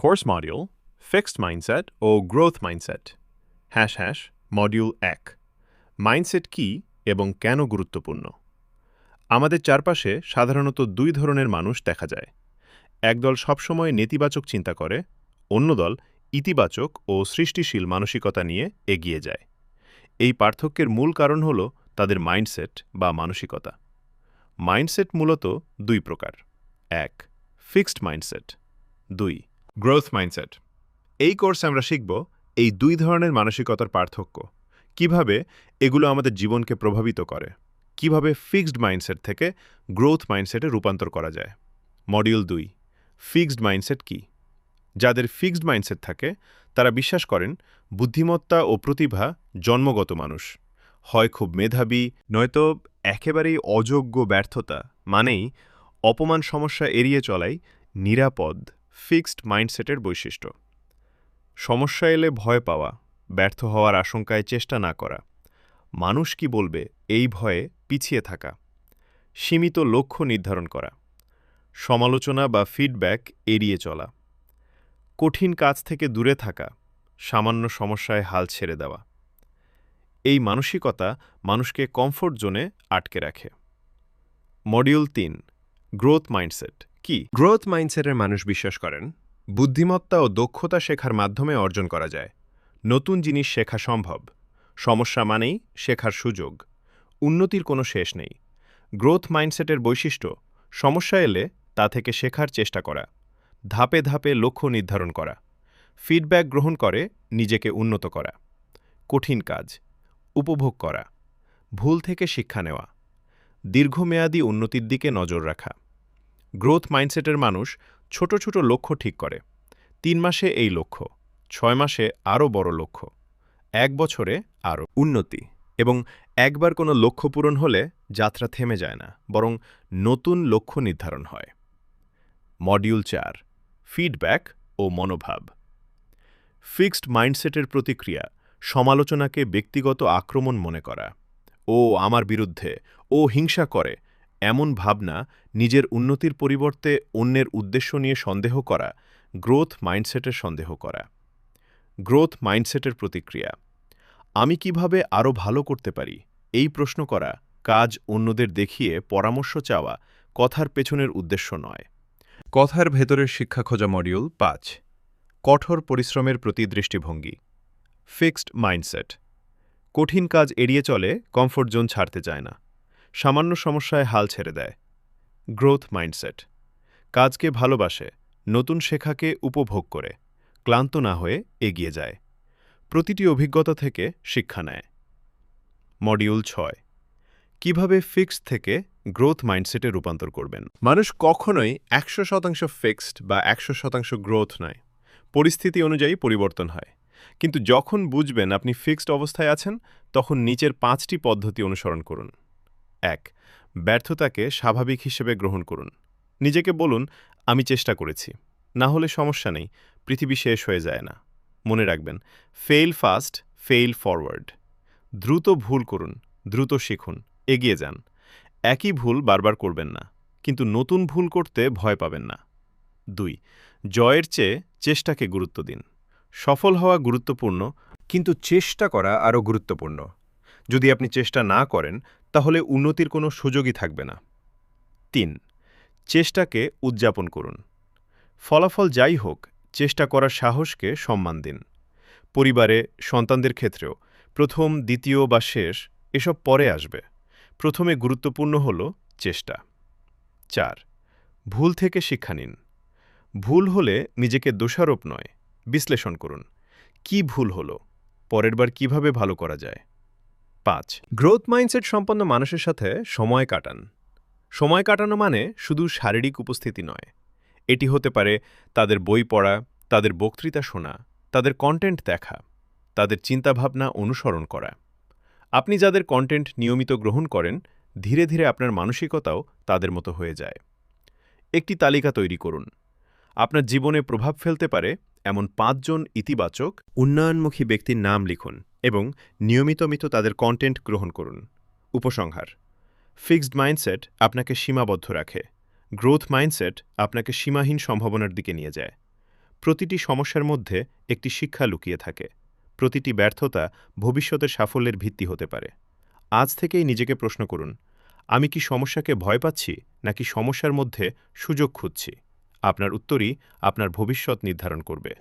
Course module fixed mindset ও growth mindset module 1 mindset কি এবং কেন গুরুত্বপূর্ণ। আমাদের চারপাশে সাধারণত দুই ধরনের মানুষ দেখা যায়। একদল সবসময় নেতিবাচক চিন্তা করে, অন্য দল ইতিবাচক ও সৃষ্টিশীল মানসিকতা নিয়ে এগিয়ে যায়। এই পার্থক্যের মূল কারণ হল তাদের মাইন্ডসেট বা মানসিকতা। মাইন্ডসেট মূলত দুই প্রকার: 1. Fixed mindset, 2. Growth mindset. এই কোর্সে আমরা শিখব এই দুই ধরনের মানসিকতার পার্থক্য, কিভাবে এগুলো আমাদের জীবনকে প্রভাবিত করে, কিভাবে ফিক্সড মাইন্ডসেট থেকে গ্রোথ মাইন্ডসেটে রূপান্তর করা যায়। মডিউল 2 ফিক্সড মাইন্ডসেট কি। যাদের ফিক্সড মাইন্ডসেট থাকে তারা বিশ্বাস করেন বুদ্ধিমত্তা ও প্রতিভা জন্মগত, মানুষ হয় খুব মেধাবী, নয়তো একেবারেই অযোগ্য। ব্যর্থতা মানেই অপমান, সমস্যা এড়িয়ে চলাই নিরাপদ ফিক্সড মাইন্ডসেটের বৈশিষ্ট্য। সমস্যা এলে ভয় পাওয়া, ব্যর্থ হওয়ার আশঙ্কায় চেষ্টা না করা, মানুষ কি বলবে এই ভয়ে পিছিয়ে থাকা, সীমিত লক্ষ্য নির্ধারণ করা, সমালোচনা বা ফিডব্যাক এড়িয়ে চলা, কঠিন কাজ থেকে দূরে থাকা, সামান্য সমস্যায় হাল ছেড়ে দেওয়া। এই মানসিকতা মানুষকে কমফোর্ট জোনে আটকে রাখে। মডিউল 3 গ্রোথ মাইন্ডসেট কি। গ্রোথ মাইন্ডসেটের মানুষ বিশ্বাস করেন বুদ্ধিমত্তা ও দক্ষতা শেখার মাধ্যমে অর্জন করা যায়। নতুন জিনিস শেখা সম্ভব, সমস্যা মানেই শেখার সুযোগ, উন্নতির কোনো শেষ নেই। গ্রোথ মাইন্ডসেটের বৈশিষ্ট্য সমস্যা এলে তা থেকে শেখার চেষ্টা করা, ধাপে ধাপে লক্ষ্য নির্ধারণ করা, ফিডব্যাক গ্রহণ করে নিজেকে উন্নত করা, কঠিন কাজ উপভোগ করা, ভুল থেকে শিক্ষা নেওয়া, দীর্ঘমেয়াদী উন্নতির দিকে নজর রাখা। গ্রোথ মাইন্ডসেটের মানুষ ছোট ছোট লক্ষ্য ঠিক করে। 3 মাসে এই লক্ষ্য, 6 মাসে আরও বড় লক্ষ্য, 1 বছরে আরও উন্নতি। এবং একবার কোনো লক্ষ্য পূরণ হলে যাত্রা থেমে যায় না, বরং নতুন লক্ষ্য নির্ধারণ হয়। মডিউল 4 ফিডব্যাক ও মনোভাব। ফিক্সড মাইন্ডসেটের প্রতিক্রিয়া সমালোচনাকে ব্যক্তিগত আক্রমণ মনে করা। ও আমার বিরুদ্ধে, ও হিংসা করে, এমন ভাবনা নিজের উন্নতির পরিবর্তে অন্যের উদ্দেশ্য নিয়ে সন্দেহ করা গ্রোথ মাইন্ডসেটের সন্দেহ করা। গ্রোথ মাইন্ডসেটের প্রতিক্রিয়া আমি কিভাবে আরও ভালো করতে পারি এই প্রশ্ন করা, কাজ অন্যদের দেখিয়ে পরামর্শ চাওয়া, কথার পেছনের উদ্দেশ্য নয়। কথার ভেতরের শিক্ষা খোঁজা। মডিউল 5 কঠোর পরিশ্রমের প্রতি দৃষ্টিভঙ্গি। ফিক্সড মাইন্ডসেট কঠিন কাজ এড়িয়ে চলে, কমফোর্ট জোন ছাড়তে চায় না, সামান্য সমস্যায় হাল ছেড়ে দেয়। গ্রোথ মাইন্ডসেট কাজকে ভালোবাসে, নতুন শেখাকে উপভোগ করে, ক্লান্ত না হয়ে এগিয়ে যায়, প্রতিটি অভিজ্ঞতা থেকে শিক্ষা নেয়। মডিউল 6 কিভাবে ফিক্সড থেকে গ্রোথ মাইন্ডসেটে রূপান্তর করবেন। মানুষ কখনোই 100% ফিক্সড বা 100% গ্রোথ নয়। পরিস্থিতি অনুযায়ী পরিবর্তন হয়। কিন্তু যখন বুঝবেন আপনি ফিক্সড অবস্থায় আছেন, তখন নিচের 5টি পদ্ধতি অনুসরণ করুন। 1. ব্যর্থতাকে স্বাভাবিক হিসেবে গ্রহণ করুন। নিজেকে বলুন, আমি চেষ্টা করেছি, না হলে সমস্যা নেই, পৃথিবী শেষ হয়ে যায় না। মনে রাখবেন, ফেইল ফাস্ট, ফেইল ফরওয়ার্ড। দ্রুত ভুল করুন, দ্রুত শিখুন, এগিয়ে যান। একই ভুল বারবার করবেন না, কিন্তু নতুন ভুল করতে ভয় পাবেন না। 2. জয়ের চেয়ে চেষ্টাকে গুরুত্ব দিন। সফল হওয়া গুরুত্বপূর্ণ, কিন্তু চেষ্টা করা আরও গুরুত্বপূর্ণ। যদি আপনি চেষ্টা না করেন, তাহলে উন্নতির কোনো সুযোগই থাকবে না। 3. চেষ্টাকে উদযাপন করুন। ফলাফল যাই হোক, চেষ্টা করার সাহসকে সম্মান দিন। পরিবারে, সন্তানদের ক্ষেত্রেও প্রথম, দ্বিতীয় বা শেষ এসব পরে আসবে। প্রথমে গুরুত্বপূর্ণ হল চেষ্টা। 4. ভুল থেকে শিক্ষা নিন। ভুল হলে নিজেকে দোষারোপ নয়, বিশ্লেষণ করুন। কি ভুল হলো, পরের বার কিভাবে ভালো করা যায়। 5. গ্রোথ মাইন্ডসেট সম্পন্ন মানুষের সাথে সময় কাটান। সময় কাটানো মানে শুধু শারীরিক উপস্থিতি নয়। এটি হতে পারে তাদের বই পড়া, তাদের বক্তৃতা শোনা, তাদের কন্টেন্ট দেখা, তাদের চিন্তাভাবনা অনুসরণ করা। আপনি যাদের কন্টেন্ট নিয়মিত গ্রহণ করেন, ধীরে ধীরে আপনার মানসিকতাও তাদের মতো হয়ে যায়। একটি তালিকা তৈরি করুন। আপনার জীবনে প্রভাব ফেলতে পারে এমন 5 জন ইতিবাচক, উন্নয়নমুখী ব্যক্তির নাম লিখুন এবং নিয়মিত তাদের কন্টেন্ট গ্রহণ করুন। উপসংহার: ফিক্সড মাইন্ডসেট আপনাকে সীমাবদ্ধ রাখে, গ্রোথ মাইন্ডসেট আপনাকে সীমাহীন সম্ভাবনার দিকে নিয়ে যায়। প্রতিটি সমস্যার মধ্যে একটি শিক্ষা লুকিয়ে থাকে। প্রতিটি ব্যর্থতা ভবিষ্যতের সাফল্যের ভিত্তি হতে পারে। আজ থেকেই নিজেকে প্রশ্ন করুন, আমি কি সমস্যাকে ভয় পাচ্ছি নাকি সমস্যার মধ্যে সুযোগ খুঁজছি? আপনার উত্তরই আপনার ভবিষ্যৎ নির্ধারণ করবে।